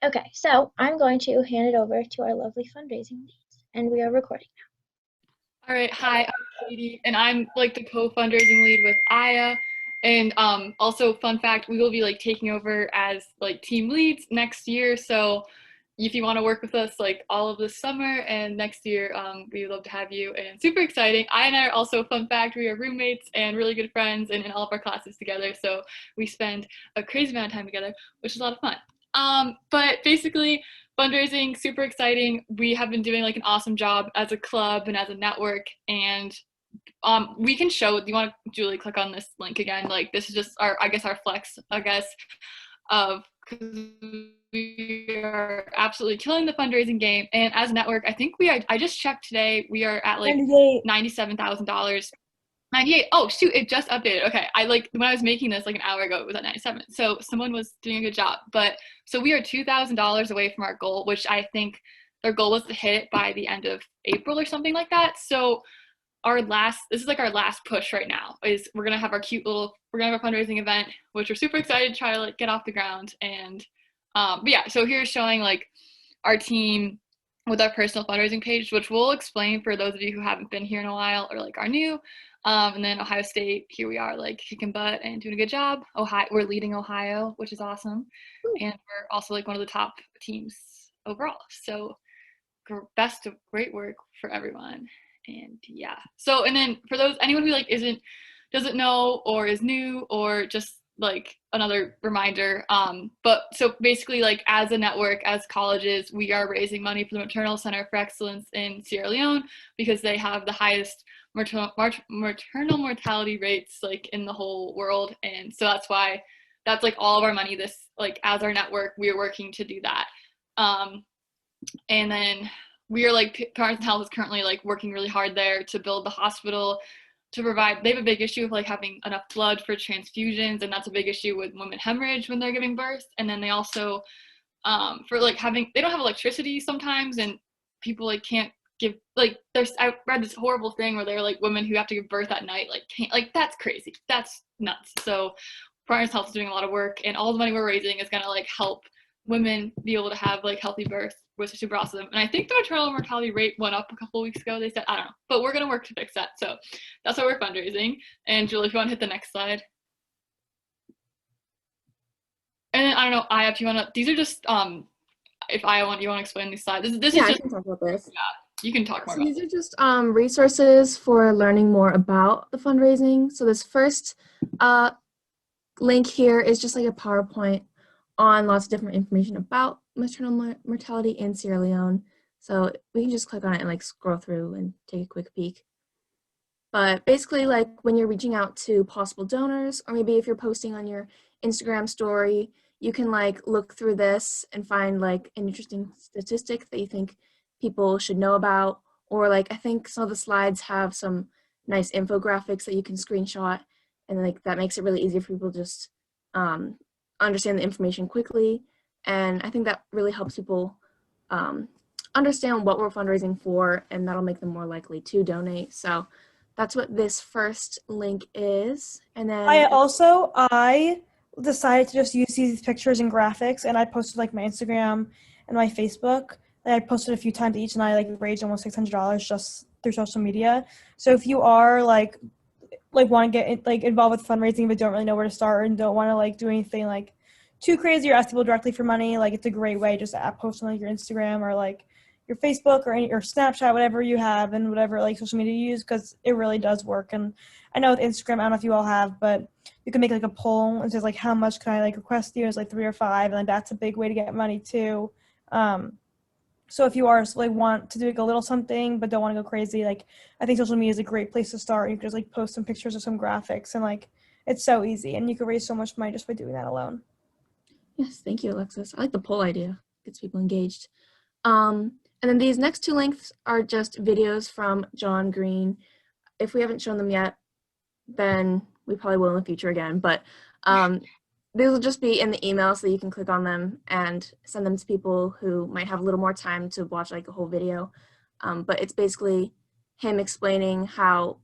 Okay, so I'm going to hand it over to our lovely fundraising leads, and we are recording All right, hi, I'm Katie, and I'm like the co-fundraising lead with Aya. And also, fun fact, we will be like taking over as like team leads next year. So if you want to work with us like all of this summer and next year, we would love to have you. And super exciting. Aya and I are also, fun fact, we are roommates and really good friends and in all of our classes together. So we spend a crazy amount of time together, which is a lot of fun. But basically, fundraising, super exciting. We have been doing like an awesome job as a club and as a network. And we can show, do you want to, Julie, click on this link again? Like this is just our, I guess, our flex, I guess, of, because we are absolutely killing the fundraising game. And as a network, I think I just checked today, we are at like 98. $97,000. 98. Oh shoot, it just updated. Okay. I like when I was making this like an hour ago, it was at 97. So someone was doing a good job. But so we are $2,000 away from our goal, which I think their goal was to hit it by the end of April or something like that. So this is like our last push right now, is we're gonna have our we're gonna have a fundraising event, which we're super excited to try to like get off the ground. And but yeah, so here's showing like our team with our personal fundraising page, which we'll explain for those of you who haven't been here in a while or like are new. And then Ohio State, here we are like kicking butt and doing a good job. Ohio, we're leading Ohio, which is awesome. And we're also like one of the top teams overall. So best of great work for everyone. And yeah. So, and then for anyone who like doesn't know or is new or just like another reminder, but so basically like as a network, as colleges, we are raising money for the Maternal Center for Excellence in Sierra Leone because they have the highest maternal mortality rates like in the whole world. And so that's like all of our money, this like as our network, we are working to do that. And then we are like, Parents and Health is currently like working really hard there to build the hospital to provide. They have a big issue of like having enough blood for transfusions, and that's a big issue with women hemorrhage when they're giving birth. And then they also for like they don't have electricity sometimes, and people like can't give like I read this horrible thing where they're like women who have to give birth at night like can't, like that's crazy, that's nuts. So Partners Health is doing a lot of work, and all the money we're raising is going to like help women be able to have like healthy births, which is super awesome. And I think the maternal mortality rate went up a couple of weeks ago, they said. I don't know, but we're going to work to fix that. So that's why we're fundraising. And Julie, if you want to hit the next slide. And then I don't know, Aya, if you want to, these are just if you want to explain these slides. This Yeah, is I just, can talk about this. yeah, you can talk more So about these are just resources for learning more about the fundraising. So this first link here is just like a PowerPoint on lots of different information about maternal mortality in Sierra Leone. So we can just click on it and like scroll through and take a quick peek. But basically, like when you're reaching out to possible donors, or maybe if you're posting on your Instagram story, you can like look through this and find like an interesting statistic that you think people should know about. Or like I think some of the slides have some nice infographics that you can screenshot, and like that makes it really easy for people to just understand the information quickly. And I think that really helps people understand what we're fundraising for, and that'll make them more likely to donate. So that's what this first link is. And then I decided to just use these pictures and graphics, and I posted like my Instagram and my Facebook. And I posted a few times each, and I like raised almost $600 just through social media. So if you are like want to get like involved with fundraising but don't really know where to start and don't want to like do anything like too crazy or ask people directly for money, like it's a great way just to post on like your Instagram or like your Facebook or Snapchat, whatever you have, and whatever like social media you use, because it really does work. And I know with Instagram, I don't know if you all have, but you can make like a poll and says like how much can I like request you? It's like 3 or 5, and like, that's a big way to get money too. So if you are like want to do like a little something but don't want to go crazy, like I think social media is a great place to start. You can just like post some pictures or some graphics, and like it's so easy, and you can raise so much money just by doing that alone. Yes, thank you, Alexis. I like the poll idea. Gets people engaged. And then these next two links are just videos from John Green. If we haven't shown them yet, then we probably will in the future again. But these will just be in the email, so you can click on them and send them to people who might have a little more time to watch like a whole video. But it's basically him explaining how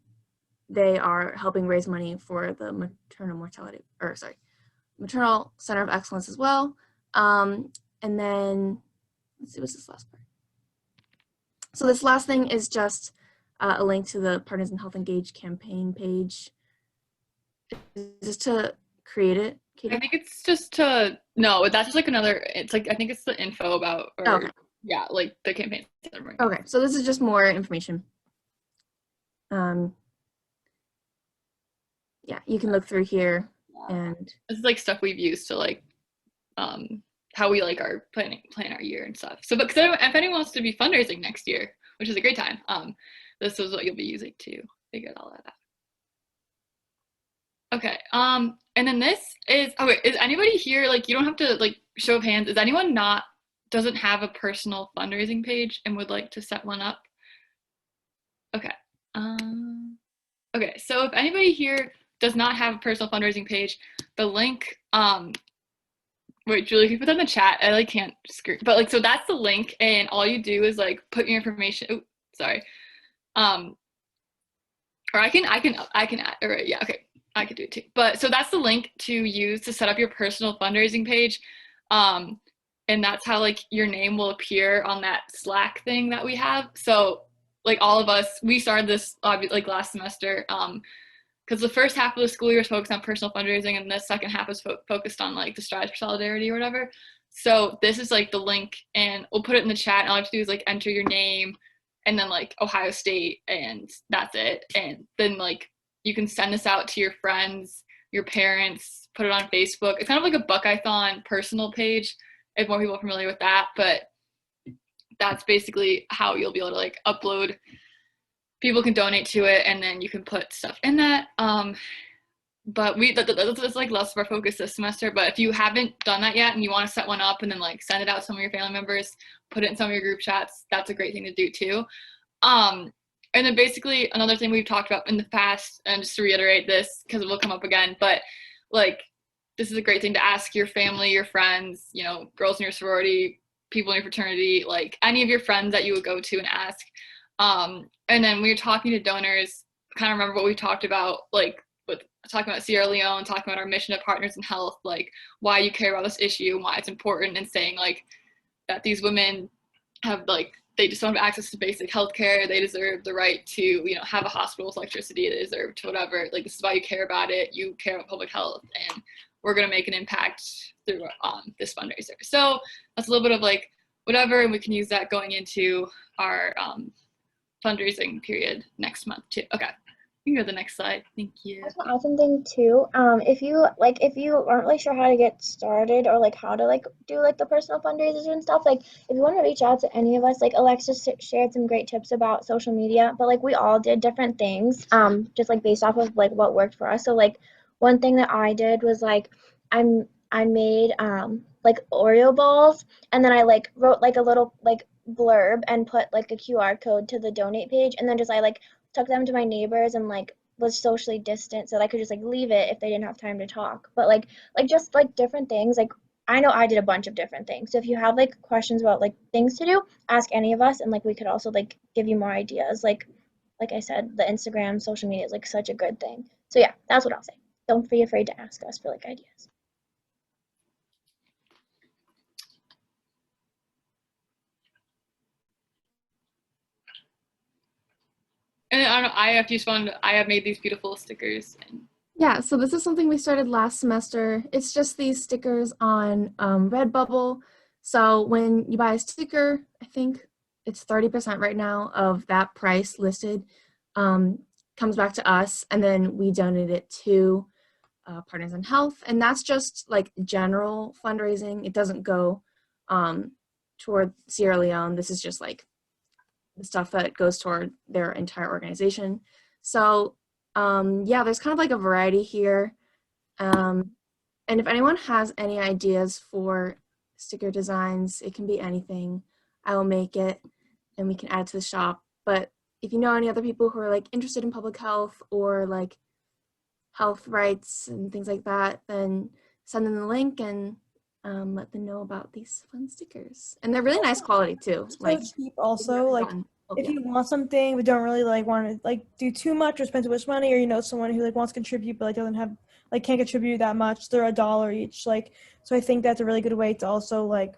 they are helping raise money for the Maternal Center of Excellence as well. And then, let's see, what's this last part? So this last thing is just a link to the Partners in Health Engage campaign page. Just to create it, Katie? I think it's just to, no, that's just like another, it's like, I think it's the info about, or Okay. yeah, like the campaign. Okay, so this is just more information. Yeah, you can look through here, and this is like stuff we've used to like how we like our plan our year and stuff. So, but because if anyone wants to be fundraising next year, which is a great time, this is what you'll be using to figure all that out. Okay, and then this is, okay, is anybody here, like, you don't have to like show of hands, is anyone doesn't have a personal fundraising page and would like to set one up? Okay. Okay, so if anybody here does not have a personal fundraising page, the link, wait, Julie, can you put that in the chat? I like can't scream, but like, so that's the link, and all you do is like put your information. Oh, sorry. Or I can add, or yeah, okay, I could do it too. But so that's the link to use to set up your personal fundraising page. And that's how like your name will appear on that Slack thing that we have. So like all of us, we started this like last semester, because the first half of the school year was focused on personal fundraising, and the second half was focused on like the strides for solidarity or whatever. So this is like the link, and we'll put it in the chat, and all you have to do is like enter your name and then like Ohio State, and that's it. And then like you can send this out to your friends, your parents, put it on Facebook. It's kind of like a Buckeye-thon personal page, if more people are familiar with that, but that's basically how you'll be able to like upload. People can donate to it, and then you can put stuff in that. But that's like less of our focus this semester. But if you haven't done that yet and you want to set one up and then like send it out to some of your family members, put it in some of your group chats, that's a great thing to do too. And then basically another thing we've talked about in the past, and just to reiterate this because it will come up again, but like this is a great thing to ask your family, your friends, you know, girls in your sorority, people in your fraternity, like any of your friends that you would go to and ask. And then when you're talking to donors, kind of remember what we talked about, like with talking about Sierra Leone, talking about our mission of Partners in Health, like why you care about this issue and why it's important, and saying like that these women have like, they just don't have access to basic healthcare. They deserve the right to, you know, have a hospital with electricity. They deserve to whatever. Like this is why you care about it. You care about public health, and we're gonna make an impact through this fundraiser. So that's a little bit of like whatever, and we can use that going into our fundraising period next month too. Okay, you can go to the next slide. Thank you. I just want to add something too. If you aren't really sure how to get started, or like how to like do like the personal fundraisers and stuff, like if you want to reach out to any of us, like Alexis shared some great tips about social media, but like we all did different things, just like based off of like what worked for us. So like one thing that I did was like I made like Oreo balls, and then I like wrote like a little like blurb and put like a QR code to the donate page, and then just I like took them to my neighbors and like was socially distant so that I could just like leave it if they didn't have time to talk. But like just like different things. Like I know I did a bunch of different things. So if you have like questions about like things to do, ask any of us, and like we could also like give you more ideas. Like I said, the Instagram social media is like such a good thing. So yeah, that's what I'll say. Don't be afraid to ask us for like ideas. And I don't know, I have made these beautiful stickers. And yeah, so this is something we started last semester. It's just these stickers on Redbubble. So when you buy a sticker, I think it's 30% right now of that price listed comes back to us, and then we donate it to Partners in Health. And that's just like general fundraising. It doesn't go toward Sierra Leone. This is just like the stuff that goes toward their entire organization. So yeah, there's kind of like a variety here. And if anyone has any ideas for sticker designs, it can be anything. I will make it and we can add it to the shop. But if you know any other people who are like interested in public health or like health rights and things like that, then send them the link and let them know about these fun stickers. And they're really nice quality too. So like cheap also, like if you want something but don't really like want to like do too much or spend too much money, or you know someone who like wants to contribute but like doesn't have like can't contribute that much, they're $1 each. Like, so I think that's a really good way to also like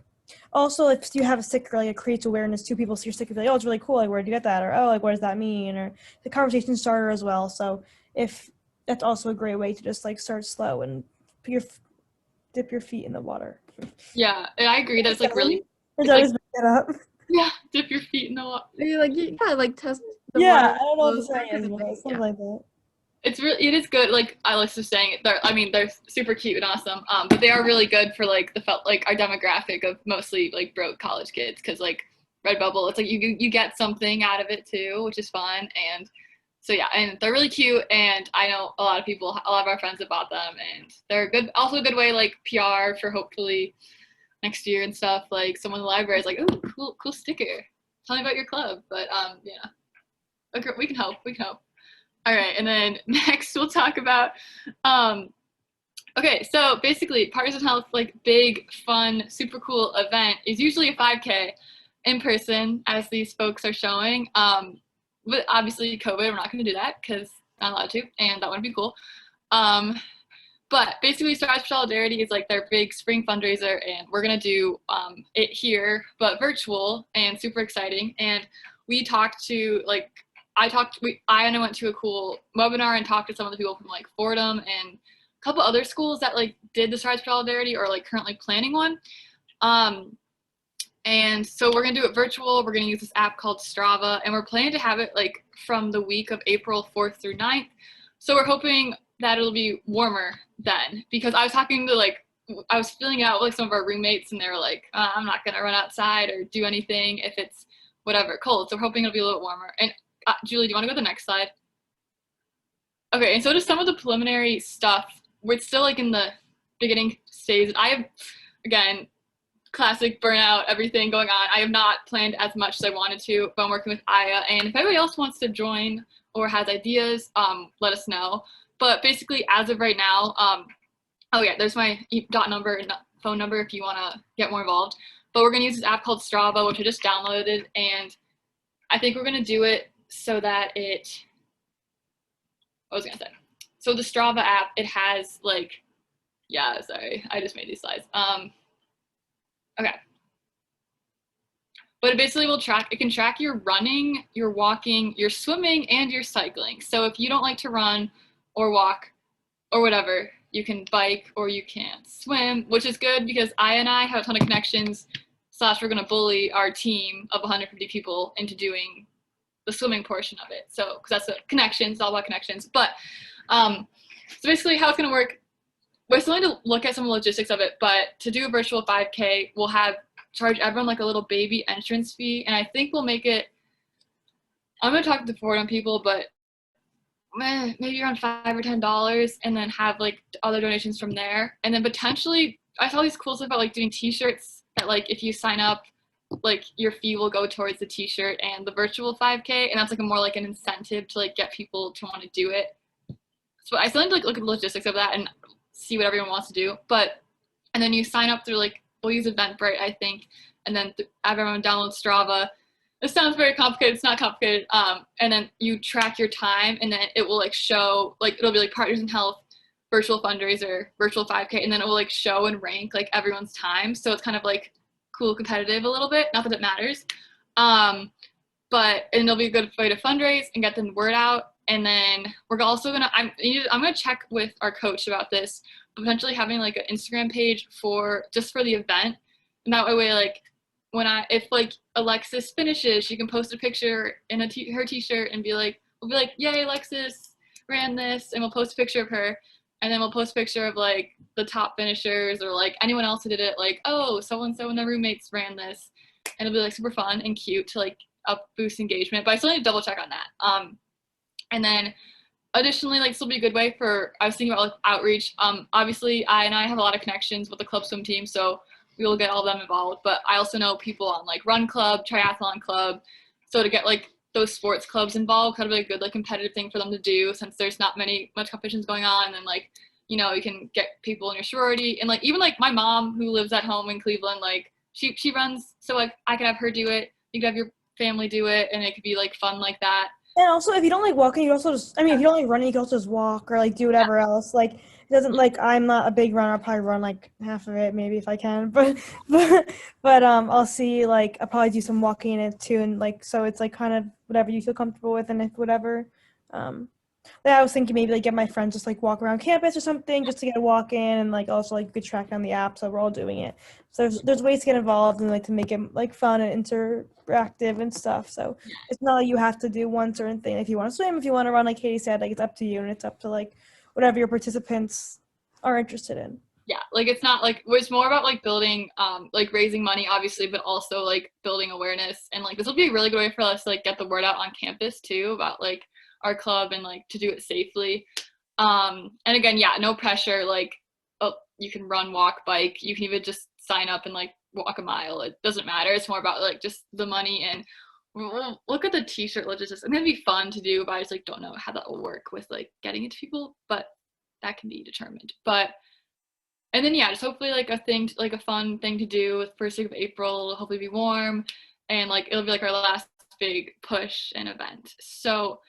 Also, if you have a sticker, like, it creates awareness to people. So your sticker, be like, oh, it's really cool. Like, where did you get that? Or, oh, like, what does that mean? Or the conversation starter as well. So if that's also a great way to just like start slow and put dip your feet in the water. Yeah, and I agree that it's like really, Or it's did I like, just make that up? yeah, dip your feet in the water. You're like, yeah, like test the Yeah, water. I don't know what the flows, saying that kind is, of but thing. something Yeah. like that. It is good. Like Alex was saying, they're super cute and awesome. But they are really good for like our demographic of mostly like broke college kids, because like Redbubble, it's like you get something out of it too, which is fun. And so yeah, and they're really cute. And I know a lot of our friends have bought them, and they're good. Also a good way like PR for hopefully next year and stuff. Like someone in the library is like, oh, cool sticker. Tell me about your club. But yeah, okay, we can help. All right, and then next we'll talk about, okay, so basically Partisan Health, like big, fun, super cool event is usually a 5K in person, as these folks are showing. But obviously COVID, we're not going to do that because not allowed to, and that wouldn't be cool. But basically Stars for Solidarity is like their big spring fundraiser, and we're going to do it here, but virtual and super exciting. And we talked to like, I went to a cool webinar and talked to some of the people from like Fordham and a couple other schools that like did the Stars for Solidarity or like currently planning one. And so we're gonna do it virtual. We're gonna use this app called Strava, and we're planning to have it like from the week of April 4th through 9th. So we're hoping that it'll be warmer then, because I was talking to I was filling out like some of our roommates, and they were like, I'm not gonna run outside or do anything if it's whatever cold. So we're hoping it'll be a little bit warmer. And Julie, do you want to go to the next slide? Okay, and so just some of the preliminary stuff. We're still like in the beginning stage. I have, again, classic burnout, everything going on. I have not planned as much as I wanted to, but I'm working with Aya. And if anybody else wants to join or has ideas, let us know. But basically, as of right now, oh yeah, there's my number and phone number if you want to get more involved. But we're going to use this app called Strava, which I just downloaded, and I think we're going to do it so that so the Strava app, it has like, yeah, sorry, I just made these slides. Okay. But it basically it can track your running, your walking, your swimming, and your cycling. So if you don't like to run or walk or whatever, you can bike or you can swim, which is good because I have a ton of connections, / we're going to bully our team of 150 people into doing the swimming portion of it. So, because that's the connections, it's all about connections. But so basically how it's going to work, we're still going to look at some of the logistics of it, but to do a virtual 5K, we'll charge everyone like a little baby entrance fee. And I think we'll make it, I'm going to talk to the Fordham people, but maybe around $5 or $10, and then have like other donations from there. And then potentially, I saw these cool stuff about like doing t-shirts that like if you sign up, like your fee will go towards the t-shirt and the virtual 5K, and that's like more like an incentive to like get people to want to do it. So I still need to like look at the logistics of that and see what everyone wants to do. But and then you sign up through like, we'll use Eventbrite, I think, and then everyone download Strava. This sounds very complicated. It's not complicated. And then you track your time, and then it will like show, like it'll be like Partisan Health, virtual fundraiser, virtual 5K, and then it will like show and rank like everyone's time. So it's kind of like cool, competitive a little bit. Not that it matters. And it'll be a good way to fundraise and get the word out. And then we're also I'm gonna check with our coach about this, potentially having like an Instagram page for the event. And that way like if like Alexis finishes, she can post a picture in her t-shirt and we'll be like, yay, Alexis ran this, and we'll post a picture of her. And then we'll post a picture of like the top finishers or like anyone else who did it, like, oh, so-and-so and their roommates ran this. And it'll be like super fun and cute to like boost engagement. But I still need to double check on that. And then additionally, like this will be a good way I was thinking about like outreach. Obviously I have a lot of connections with the club swim team, so we will get all of them involved. But I also know people on like Run Club, Triathlon Club. So to get like those sports clubs involved, kind of like a good like competitive thing for them to do, since there's not much competitions going on. And then like, you can get people in your sorority, and like even like my mom who lives at home in Cleveland, like she runs, so like I could have her do it, you could have your family do it, and it could be like fun like that. And also, if you don't like walking, you also if you don't like running, you can also just walk or like do whatever else. Like it doesn't like I'm not a big runner. I'll probably run like half of it, maybe if I can. But I'll see like I'll probably do some walking in it too, and like so it's like kind of whatever you feel comfortable with, and if whatever. Um, yeah, I was thinking maybe like get my friends just like walk around campus or something just to get a walk in, and like also like you could track down the app so we're all doing it. So there's ways to get involved and like to make it like fun and interactive and stuff. So it's not like you have to do one certain thing. If you want to swim, if you want to run, like Katie said, like it's up to you and it's up to like whatever your participants are interested in. Yeah, like it's not like it's more about like building like raising money obviously, but also like building awareness, and like this will be a really good way for us to like get the word out on campus too about like our club and like to do it safely. And again, yeah, no pressure, like oh, you can run, walk, bike, you can even just sign up and like walk a mile, it doesn't matter. It's more about like just the money, and we'll look at the t-shirt logistics. It's gonna be fun to do, but I just like don't know how that will work with like getting it to people, but that can be determined. But and then yeah, just hopefully like a thing, like a fun thing to do with first week of April. Hopefully be warm, and like it'll be like our last big push and event. So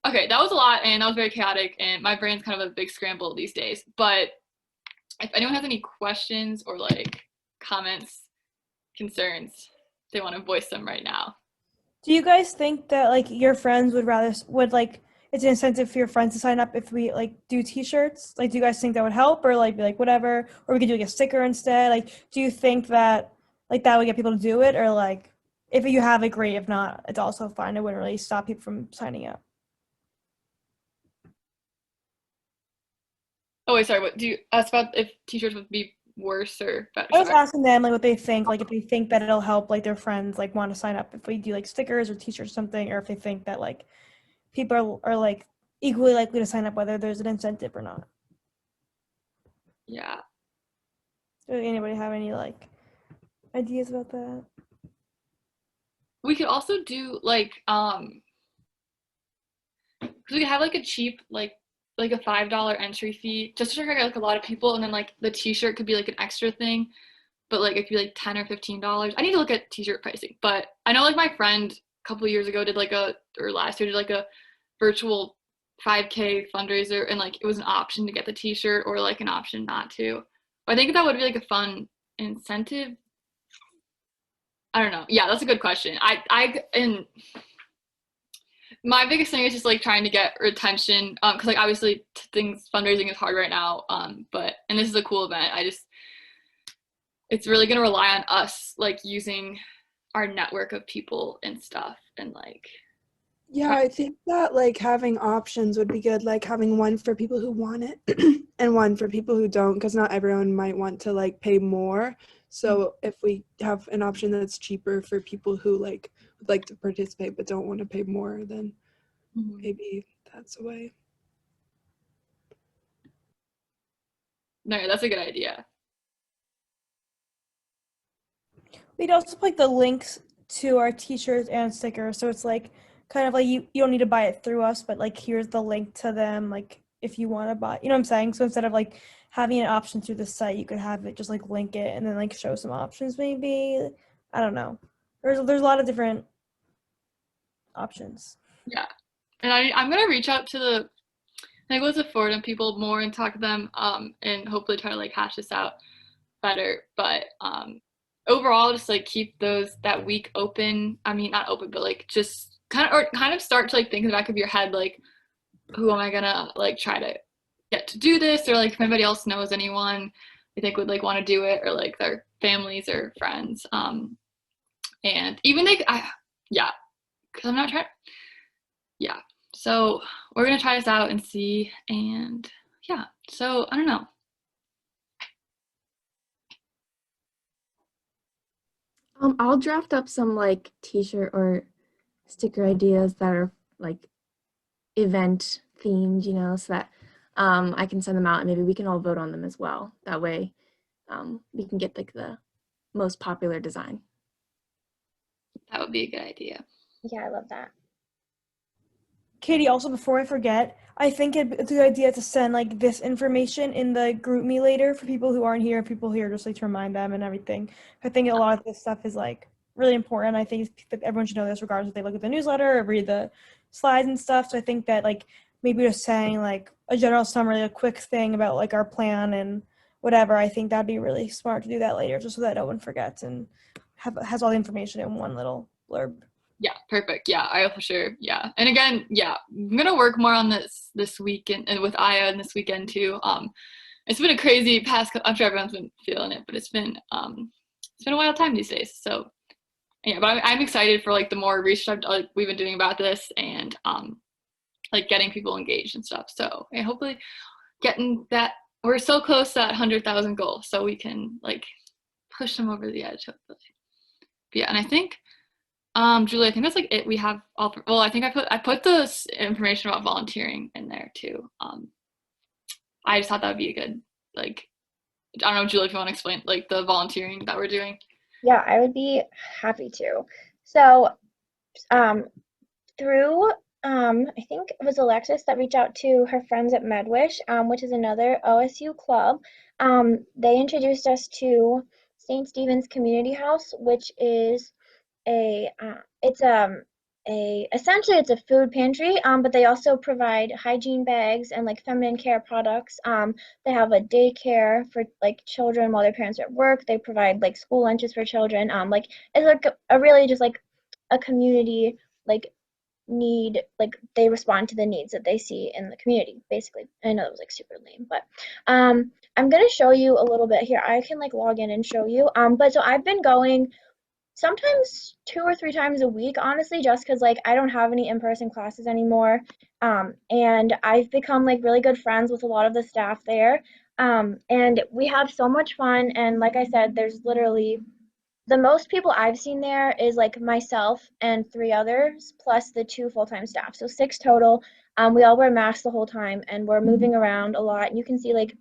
okay, that was a lot, and that was very chaotic, and my brain's kind of a big scramble these days. But if anyone has any questions or like comments, concerns, they want to voice them right now. Do you guys think that like your friends would like it's an incentive for your friends to sign up if we like do t-shirts? Like do you guys think that would help, or like be like whatever, or we could do like a sticker instead? Like do you think that like that would get people to do it, or like if you have it, great. If not, it's also fine. It wouldn't really stop people from signing up. Oh wait, sorry. What do you ask about? If t-shirts would be worse or better? I was Sorry. asking them like what they think, like if they think that it'll help like their friends like want to sign up if we do like stickers or t-shirts or something, or if they think that like people are like equally likely to sign up whether there's an incentive or not. Yeah. Does anybody have any like ideas about that? We could also do like because we could have like a cheap like a $5 entry fee just to target like a lot of people, and then like the t-shirt could be like an extra thing, but like it could be like $10 or $15. I need to look at t-shirt pricing, but I know like my friend a couple of years ago did like or last year did like a virtual 5K fundraiser, and like it was an option to get the t-shirt or like an option not to. I think that would be like a fun incentive. I don't know. Yeah, that's a good question. And my biggest thing is just like trying to get retention, because like obviously things fundraising is hard right now, but and this is a cool event. It's really gonna rely on us like using our network of people and stuff, and like Yeah, I think that like having options would be good, like having one for people who want it and one for people who don't, because not everyone might want to like pay more. So if we have an option that's cheaper for people who like would like to participate but don't want to pay more, then maybe that's a way. no, that's a good idea. We'd also put like the links to our t-shirts and stickers, so it's like kind of like you don't need to buy it through us, but like here's the link to them, like if you want to buy, you know what I'm saying? So instead of like having an option through the site, you could have it just like link it and then like show some options maybe. I don't know. There's a lot of different options. Yeah, and I'm gonna reach out to the Nicholas of Fordham people more and talk to them, and hopefully try to like hash this out better. But overall, just like keep that week open. I mean, not open, but like just kind of start to like think in the back of your head, like, who am I gonna like try to get to do this, or like if anybody else knows anyone they think would like want to do it, or like their families or friends. And even yeah, because I'm not trying. Yeah, so we're gonna try this out and see, and yeah. So I don't know. I'll draft up some like t-shirt or sticker ideas that are like event themed, you know, so that I can send them out and maybe we can all vote on them as well. That way we can get like the most popular design. That would be a good idea. Yeah, I love that. Katie, also before I forget, I think it's a good idea to send like this information in the group me later for people who aren't here, people here, just like to remind them and everything. I think a lot of this stuff is like really important. I think that everyone should know this regardless if they look at the newsletter or read the slides and stuff. So I think that like maybe just saying like a general summary, a quick thing about like our plan and whatever. I think that'd be really smart to do that later, just so that no one forgets and has all the information in one little blurb. Yeah, perfect. Yeah, I for sure. Yeah, and again, yeah, I'm gonna work more on this weekend and with Aya and this weekend too. It's been a crazy past. I'm sure everyone's been feeling it, but it's been a wild time these days. So yeah, but I'm excited for like the more research we've been doing about this and like getting people engaged and stuff. So yeah, hopefully getting that. We're so close to that 100,000 goal, so we can like push them over the edge. Hopefully. But yeah, and I think. Julie, I think that's like it. We have all. Well, I think I put the information about volunteering in there too. I just thought that would be a good like. I don't know, Julie, if you want to explain like the volunteering that we're doing. Yeah, I would be happy to. So, through I think it was Alexis that reached out to her friends at MedWish, which is another OSU club. They introduced us to St. Stephen's Community House, which is it's a essentially it's a food pantry, but they also provide hygiene bags and like feminine care products. They have a daycare for like children while their parents are at work. They provide like school lunches for children. Like it's like a really just like a community like need, like they respond to the needs that they see in the community basically. I know that was like super lame, but I'm gonna show you a little bit here. I can like log in and show you. But so I've been going sometimes 2 or 3 times a week, honestly, just because like I don't have any in-person classes anymore. And I've become like really good friends with a lot of the staff there. And we have so much fun. And like I said, there's literally the most people I've seen there is like myself and 3 others plus the 2 full-time staff. So 6 total. We all wear masks the whole time and we're moving around a lot. And you can see like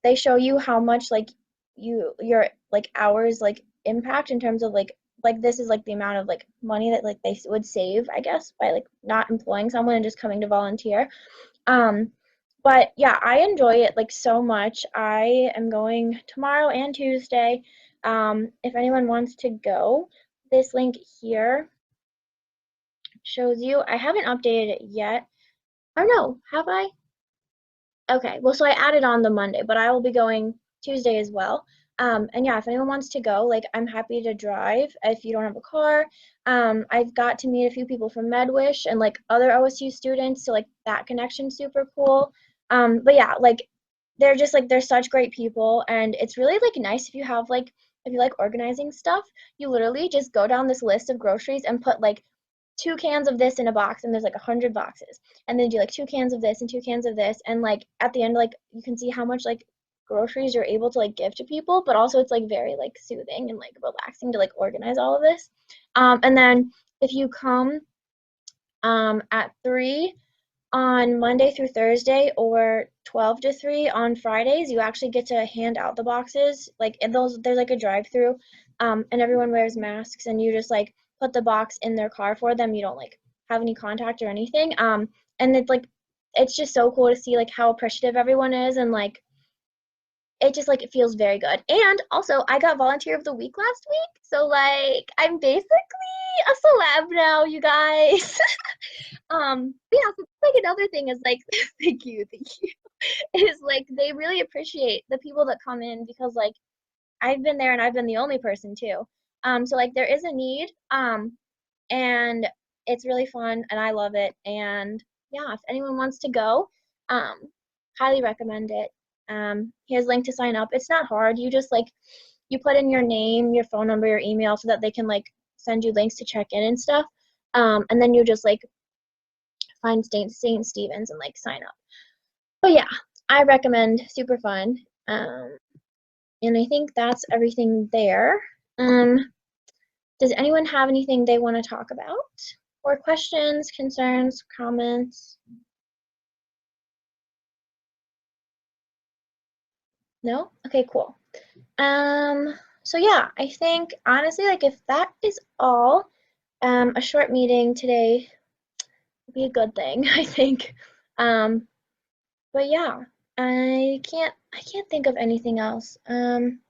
they show you how much like your like hours like impact in terms of like this is like the amount of like money that like they would save, I guess, by like not employing someone and just coming to volunteer. um but yeah, I enjoy it like so much. I am going tomorrow and Tuesday. If anyone wants to go, this link here shows you. I haven't updated it yet. Oh no, have I? Okay, well, so I added on the Monday, but I will be going Tuesday as well. And yeah, if anyone wants to go, like I'm happy to drive if you don't have a car. I've got to meet a few people from MedWish and like other OSU students, so like that connection's super cool. But yeah, like they're just like they're such great people, and it's really like nice if you have like if you like organizing stuff, you literally just go down this list of groceries and put like 2 cans of this in a box, and there's like 100 boxes, and then do like 2 cans of this and 2 cans of this, and like at the end like you can see how much like groceries you're able to like give to people, but also it's like very like soothing and like relaxing to like organize all of this. And then if you come at 3 on Monday through Thursday or 12 to 3 on Fridays, you actually get to hand out the boxes. Like in those, there's like a drive-through, and everyone wears masks, and you just like put the box in their car for them. You don't like have any contact or anything. And it's like it's just so cool to see like how appreciative everyone is, and like it just like it feels very good. And also I got volunteer of the week last week, so like I'm basically a celeb now, you guys. But yeah, so like another thing is like thank you, is like they really appreciate the people that come in, because like I've been there and I've been the only person too. So like there is a need, and it's really fun and I love it. And yeah, if anyone wants to go, um highly recommend it. Here's a link to sign up. It's not hard. You just like you put in your name, your phone number, your email, so that they can like send you links to check in and stuff. And then you just like find St. Stephen's and like sign up. But yeah, I recommend. Super fun. And I think that's everything there. Does anyone have anything they want to talk about? Or questions, concerns, comments? No? Okay, cool. So yeah, I think honestly, like if that is all, a short meeting today would be a good thing, I think. But yeah, I can't think of anything else. I'm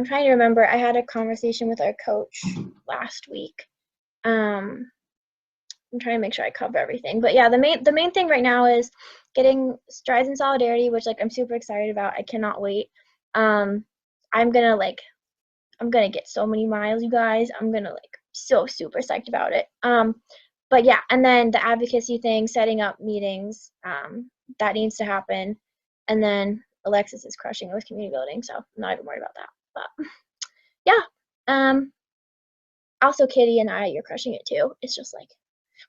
trying to remember. I had a conversation with our coach last week. I'm trying to make sure I cover everything. But yeah, the main thing right now is getting strides in solidarity, which like I'm super excited about. I cannot wait. I'm gonna get so many miles, you guys. I'm gonna like so super psyched about it. But yeah, and then the advocacy thing, setting up meetings, that needs to happen. And then Alexis is crushing it with community building, so I'm not even worried about that. But yeah, also Kitty and you're crushing it too. It's just like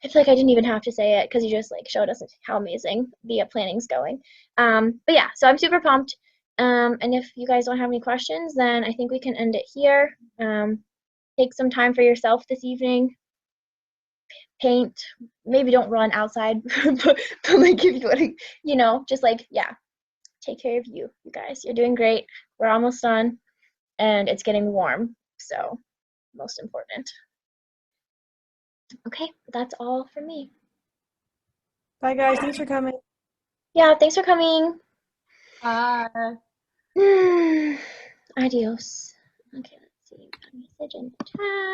I feel like I didn't even have to say it because you just like showed us how amazing the planning's going. But yeah, so I'm super pumped. And if you guys don't have any questions, then I think we can end it here. Take some time for yourself this evening. Paint. Maybe don't run outside, but like if you want to, just like yeah, take care of you guys. You're doing great. We're almost done, and it's getting warm, so most important. Okay, that's all from me. Bye, guys. Thanks for coming. Yeah, thanks for coming. Bye. Adios. Okay, let's see. Message in the chat.